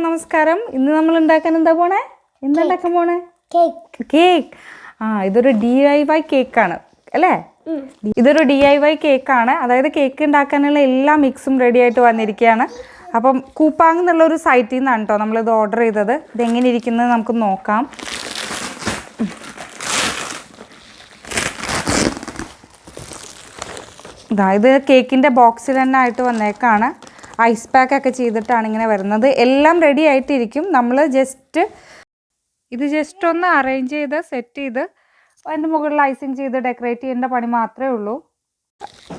നമസ്കാരം. ഇന്ന് നമ്മൾ ഉണ്ടാക്കാൻ എന്താ പോണേ? എന്തുണ്ടാക്കാൻ പോണേ? കേക്ക്. ഇതൊരു DIY കേക്കാണ് അല്ലേ? ഇതൊരു DIY കേക്കാണ്. അതായത് കേക്ക് ഉണ്ടാക്കാനുള്ള എല്ലാ മിക്സും റെഡി ആയിട്ട് വന്നിരിക്കുകയാണ്. അപ്പം കൂപ്പാങ് എന്നുള്ളൊരു സൈറ്റിൽ നിന്നാണ് കേട്ടോ നമ്മളിത് ഓർഡർ ചെയ്തത്. ഇതെങ്ങനെ ഇരിക്കുന്നത് നമുക്ക് നോക്കാം. ഇത് കേക്കിൻ്റെ ബോക്സിൽ തന്നെ ആയിട്ട് വന്നേക്കാണ്. ഐസ് പാക്കൊക്കെ ചെയ്തിട്ടാണ് ഇങ്ങനെ വരുന്നത്. എല്ലാം റെഡി ആയിട്ടിരിക്കും. നമ്മൾ ജസ്റ്റ് ഒന്ന് അറേഞ്ച് ചെയ്ത് സെറ്റ് ചെയ്ത് അതിൻ്റെ മുകളിൽ ഐസിങ് ചെയ്ത് ഡെക്കറേറ്റ് ചെയ്യേണ്ട പണി മാത്രമേ ഉള്ളൂ.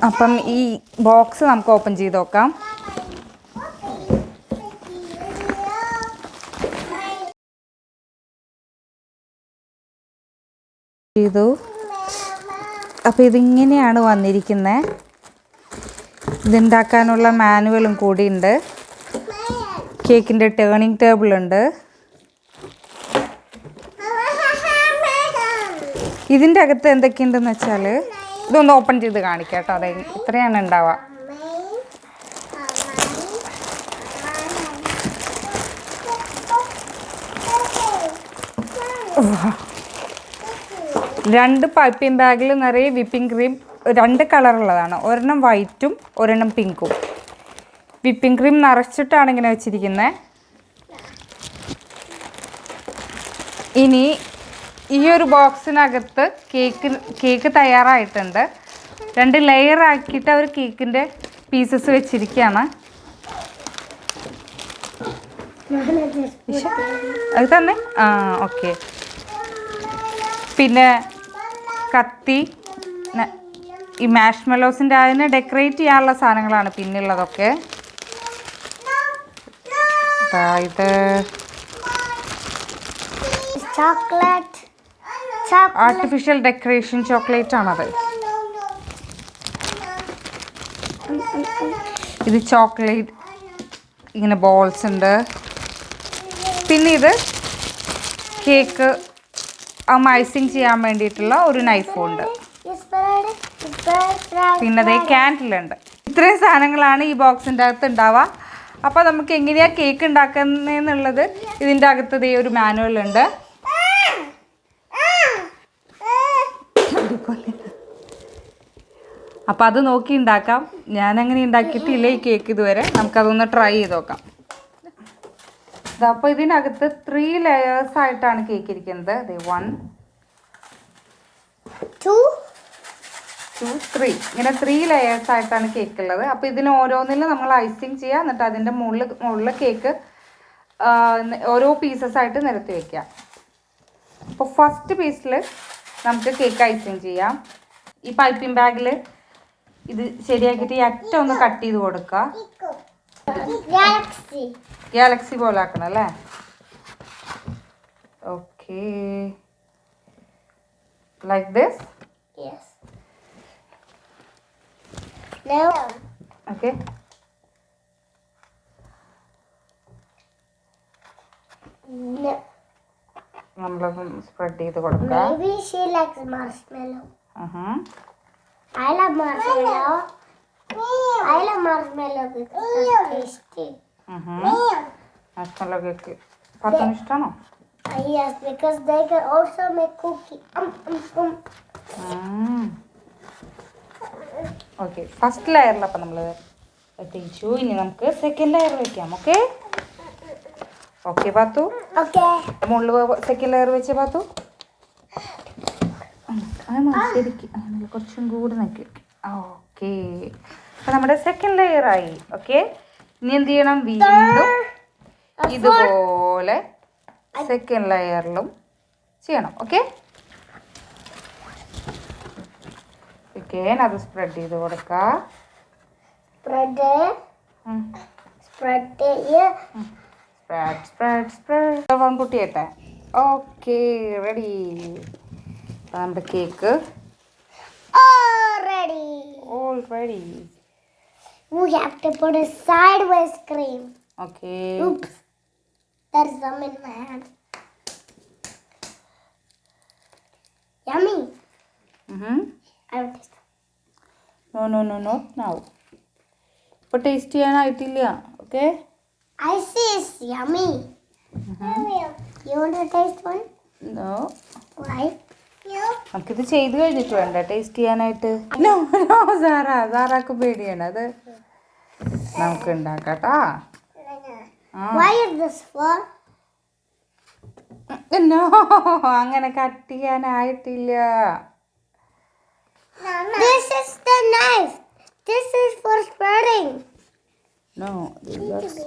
അപ്പം ഈ ബോക്സ് നമുക്ക് ഓപ്പൺ ചെയ്ത് നോക്കാം. അപ്പോൾ ഇതിങ്ങനെയാണ് വന്നിരിക്കുന്നത്. ഇതുണ്ടാക്കാനുള്ള മാനുവലും കൂടിയുണ്ട്. കേക്കിൻ്റെ ടേണിംഗ് ടേബിളുണ്ട്. ഇതിൻ്റെ അകത്ത് എന്തൊക്കെയുണ്ടെന്ന് വെച്ചാൽ ഇതൊന്ന് ഓപ്പൺ ചെയ്ത് കാണിക്കാം കേട്ടോ. അതെ, ഇത്രയാണ് ഉണ്ടാവുക. രണ്ട് പൈപ്പിംഗ് ബാഗിൽ നിറയെ വിപ്പിംഗ് ക്രീം, രണ്ട് കളറുള്ളതാണ്. ഒരെണ്ണം വൈറ്റും ഒരെണ്ണം പിങ്കും. വിപ്പിംഗ് ക്രീം നിറച്ചിട്ടാണ് ഇങ്ങനെ വെച്ചിരിക്കുന്നത്. ഇനി ഈ ഒരു ബോക്സിനകത്ത് കേക്ക് തയ്യാറായിട്ടുണ്ട്. 2 ലെയർ ആക്കിയിട്ട് അവർ കേക്കിൻ്റെ പീസസ് വെച്ചിരിക്കുകയാണ്. അത് തന്നെ ഓക്കെ. പിന്നെ കത്തി, ഈ മാഷ്മെലോസിൻ്റെ അതിനെ ഡെക്കറേറ്റ് ചെയ്യാനുള്ള സാധനങ്ങളാണ് പിന്നുള്ളതൊക്കെ. ഇത് ആർട്ടിഫിഷ്യൽ ഡെക്കറേഷൻ ചോക്ലേറ്റ് ആണത്. ഇത് ചോക്ലേറ്റ് ഇങ്ങനെ ബോൾസ് ഉണ്ട്. പിന്നെ ഇത് കേക്ക് ഐസിങ് ചെയ്യാൻ വേണ്ടിയിട്ടുള്ള ഒരു നൈഫും ഉണ്ട്. പിന്നെ അതേ ക്യാൻഡിലുണ്ട്. ഇത്രയും സാധനങ്ങളാണ് ഈ ബോക്സിൻ്റെ അകത്ത് ഉണ്ടാവുക. അപ്പോൾ നമുക്ക് എങ്ങനെയാണ് കേക്ക് ഉണ്ടാക്കുന്നതെന്നുള്ളത് ഇതിൻ്റെ അകത്ത് ഇതേ ഒരു മാനുവൽ ഉണ്ട്. അപ്പോൾ അത് നോക്കി ഉണ്ടാക്കാം. ഞാനങ്ങനെ ഉണ്ടാക്കിയിട്ടില്ല ഈ കേക്ക് ഇതുവരെ. നമുക്കതൊന്ന് ട്രൈ ചെയ്ത് നോക്കാം. അപ്പോൾ ഇതിനകത്ത് 3 ലെയേഴ്സ് ആയിട്ടാണ് കേക്ക് ഇരിക്കുന്നത്. 1 2 3 ഇങ്ങനെ 3 ലെയേഴ്സ് ആയിട്ടാണ് കേക്ക് ഉള്ളത്. അപ്പോൾ ഇതിന് ഓരോന്നിലും നമ്മൾ ഐസിങ് ചെയ്യുക. എന്നിട്ട് അതിൻ്റെ മുകളിൽ കേക്ക് ഓരോ പീസസ് ആയിട്ട് നിരത്തി വയ്ക്കുക. അപ്പോൾ ഫസ്റ്റ് പീസിൽ നമുക്ക് കേക്ക് ഐസിങ് ചെയ്യാം. ഈ പൈപ്പിംഗ് ബാഗിൽ ഇത് ശരിയാക്കിയിട്ട് ഈ അറ്റം ഒന്ന് കട്ട് ചെയ്ത് കൊടുക്കുക. ഗാലക്സി പോലെ ആക്കണം അല്ലേ? Okay, like this. ഓക്കെ, നമ്മളൊന്ന് സ്പ്രെഡ് ചെയ്ത് കൊടുക്കാം. Maybe she likes marshmallow. I love marshmallow. I love marshmallow because it's tasty. Marshmallow cake പത്തിന് ഇഷ്ടമാണോ? Yes, because they can also make cookie. Okay, first ലെയറിൽ അപ്പം നമ്മൾ എത്തിച്ചു. ഇനി നമുക്ക് സെക്കൻഡ് ലെയർ വയ്ക്കാം. ഓക്കെ ഓക്കെ പാത്തു. മുകളിൽ സെക്കൻഡ് ലെയർ വെച്ച് പാത്തു. ശരിക്കും കുറച്ചും കൂടി നോക്കി. ഓക്കെ, അപ്പം നമ്മുടെ സെക്കൻഡ് ലെയർ ആയി. ഓക്കെ, ഇനി എന്ത് ചെയ്യണം? വീണ്ടും ഇതുപോലെ സെക്കൻഡ് ലെയറിലും ചെയ്യണം. ഓക്കെ ഓക്കെ, അത് സ്പ്രെഡ് ചെയ്ത് കൊടുക്കുക. കുട്ടിയേട്ടെ. Okay, ready. നമ്മുടെ cake all ready. We have to put a sideways cream. Okay. Oops, there's some in my hand. Yummy. I will taste. No, not now. ഇപ്പോൾ ടേസ്റ്റ് ചെയ്യാനായിട്ടില്ല. Okay, Ice is yummy. You want to taste one? No. Why? നമുക്കിത് ചെയ്ത് കഴിഞ്ഞിട്ട് വേണ്ട taste ചെയ്യാനായിട്ട്. No no സാറാക്ക് പേടിയാണ് അത്. നമുക്ക് ഉണ്ടാക്കാട്ടാ. Why is this for? No അങ്ങനെ കട്ട് ചെയ്യാനായിട്ടില്ല. This is the knife. This is for spreading. No, that's...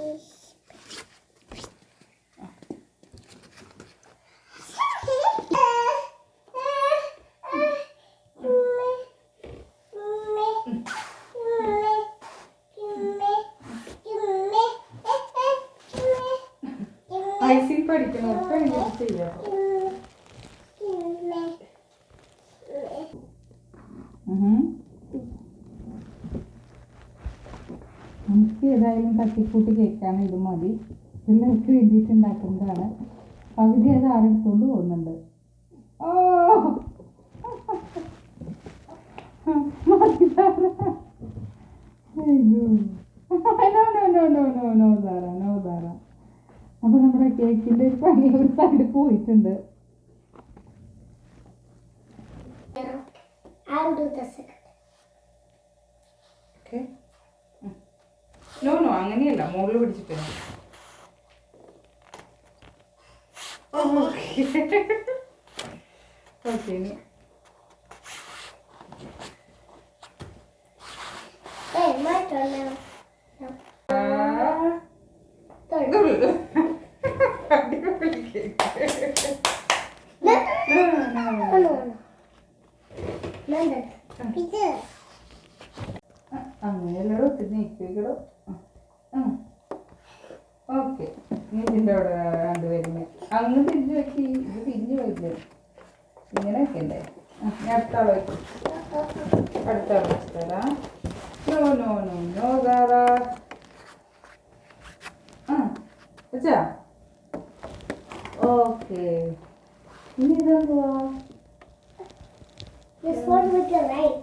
icing പഠിക്കണം ചെയ്യാം. നമുക്ക് ഏതായാലും തട്ടിക്കൂട്ടി കേൾക്കാണ്. ഇത് മതി. പിള്ളേർക്ക് വേണ്ടിയിട്ട് ഉണ്ടാക്കുന്നതാണ്. പകുതി അത് ആരെടുത്തോണ്ട് പോകുന്നുണ്ട്. ഓ അപ്പൊ നമ്മുടെ കേക്കിന്റെ പണി ഒരു സൈഡ് പോയിട്ടുണ്ട്. I'll do the second. Okay. No, അങ്ങനെയല്ല, മുകളിൽ പിടിച്ചിട്ടില്ല. Okay Hey, my turn now. Third. No. അങ്ങനെയല്ലോ നീക്കിക്കടോ. ഓക്കെ, നീ ഇതിൻ്റെ അവിടെ രണ്ടുപേരും അങ്ങ് തിരിഞ്ഞു വെക്കി. ഇത് തിരിഞ്ഞു വയ്ക്കില്ലേ, ഇങ്ങനെ വെക്കണ്ടേ? ഞാൻ അടുത്താളെ വെക്കും. അടുത്താളെ വെച്ചിട്ടരാ. No Sara. വെച്ചാ ഓക്കെ. ഇനി ഇതെന്തുവാ? This one with the right.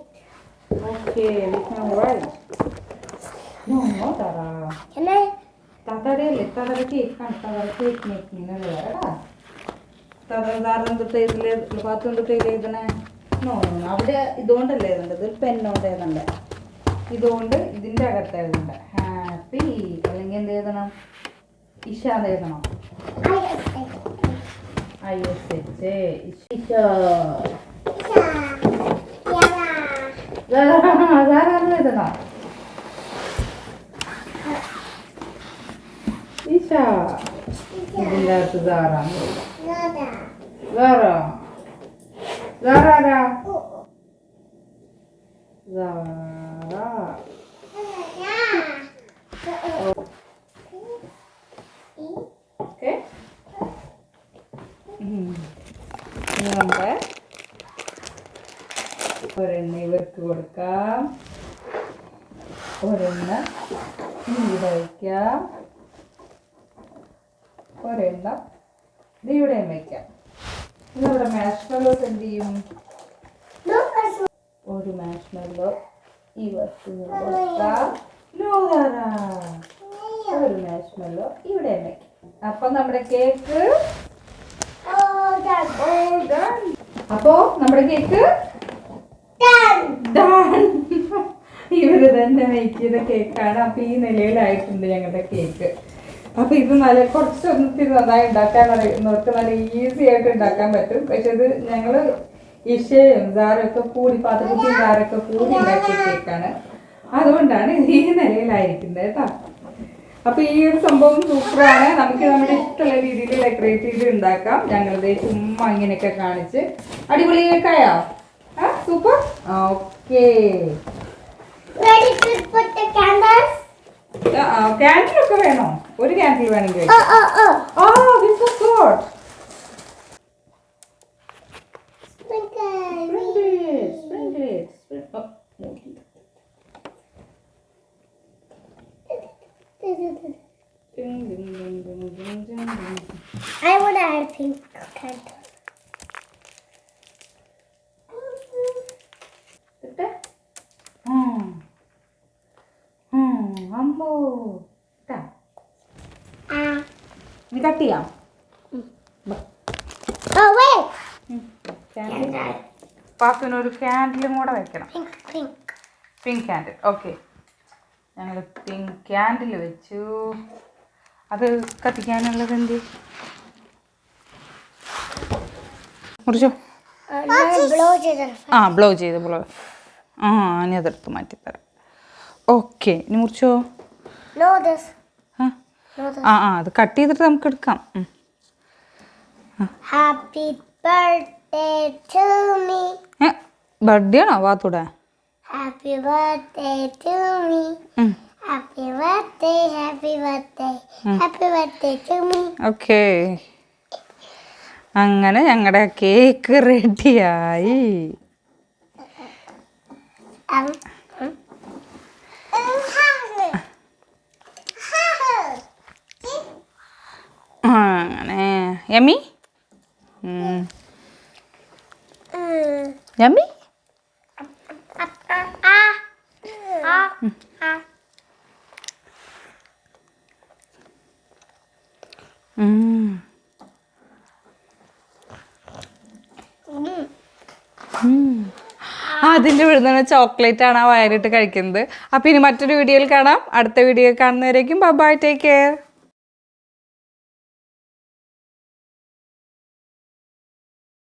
Okay, we can write. No, Tara. Can I? Tara cake making അല്ലടാ. നോ അവിടെ ഇതുകൊണ്ടല്ലേ എഴുതേണ്ടത്, ഒരു പെന്നോണ്ട് എഴുതണ്ടേ. ഇതുകൊണ്ട് ഇതിൻ്റെ അകത്ത് എഴുതണ്ട. ഹാപ്പി അല്ലെങ്കിൽ എന്ത് എഴുതണം? ഇഷാന്ന് എഴുതണം. ഇഷ എഴുതണം. ഇഷ ഇതിൻ്റെ അകത്ത് സാറാണ്. ഓക്കെ, നമ്മുടെ ഒരെണ്ണ ഇവർക്ക് കൊടുക്കാം, ഒരെണ്ണ ഇവിടെ വയ്ക്കാം, ഒരെണ്ണം ഇവിടെയും വയ്ക്കാം. നമ്മുടെ മാഷ്മെല്ലോസ് എന്ത് ചെയ്യും? ഒരു മാഷ്മെല്ലോ ഇവർക്ക് കൊടുക്കാം, ഒരു മാഷ്മെല്ലോ ഇവിടെയും വയ്ക്കാം. അപ്പം നമ്മുടെ കേക്ക് അപ്പോ നമ്മുടെ കേക്ക് ഇവര് തന്നെ മേക്ക് ചെയ്ത കേക്കാണ്. അപ്പൊ ഈ നിലയിലായിട്ടുണ്ട് ഞങ്ങളുടെ കേക്ക്. അപ്പൊ ഇത് നല്ല കുറച്ചൊന്ന് നന്നായി ഉണ്ടാക്കാൻ അറിയുന്നവർക്ക് നല്ല ഈസി ആയിട്ട് ഉണ്ടാക്കാൻ പറ്റും. പക്ഷെ ഇത് ഞങ്ങള് ഇഷയും സാറൊക്കെ കൂടി പാത്രത്തിൽ സാറൊക്കെ കൂടി ഉണ്ടാക്കിയ കേക്കാണ്. അതുകൊണ്ടാണ് ഈ നിലയിലായിരിക്കുന്നത് കേട്ടോ. അപ്പൊ ഈ ഒരു സംഭവം സൂപ്പറാണ്. നമുക്ക് നമ്മുടെ ഇഷ്ടമുള്ള രീതിയിൽ ഡെക്കറേറ്റ് ചെയ്ത് ഉണ്ടാക്കാം. ഞങ്ങളുടെ ചുമ്മാ ഇങ്ങനെയൊക്കെ കാണിച്ച് അടിപൊളി കേക്കായോ? സൂപ്പർ. ഓക്കെ, ക്യാൻഡിലൊക്കെ വേണോ? ഒരു ക്യാൻഡിൽ വേണമെങ്കിൽ I want to add pink candle. അമ്മോ ഇനി കട്ട് ചെയ്യാം. Oh wait. പാത്തുവിനൊരു ക്യാൻഡിലും കൂടെ വെക്കണം. Pink. Pink candle. ഓക്കെ, ഞങ്ങൾ പിങ്ക് ക്യാൻഡിൽ വെച്ചു. അത് കത്തിക്കാനുള്ളത് എന്ത്? മുറിച്ചോ. ബ്ലോ ചെയ്ത് ഇനി അതെടുത്ത് മാറ്റിത്തരാം. ഓക്കെ, ഇനി മുറിച്ചോ. അത് കട്ട് ചെയ്തിട്ട് നമുക്ക് എടുക്കാം. Happy birthday to me. Birthday ആണോ വാത്തൂടെ? Happy birthday to me. Happy birthday, happy birthday, happy birthday to me. Okay, അങ്ങനെ ഞങ്ങളുടെ കേക്ക് റെഡിയായി. അങ്ങനെ യമ്മി യമ്മി. അതിൻ്റെ വിടുന്ന ചോക്ലേറ്റ് ആണ് ആ വയറിട്ട് കഴിക്കുന്നത്. അപ്പം ഇനി മറ്റൊരു വീഡിയോയിൽ കാണാം. അടുത്ത വീഡിയോ കാണുന്നവരേക്കും ബൈ, ടേക്ക് കെയർ.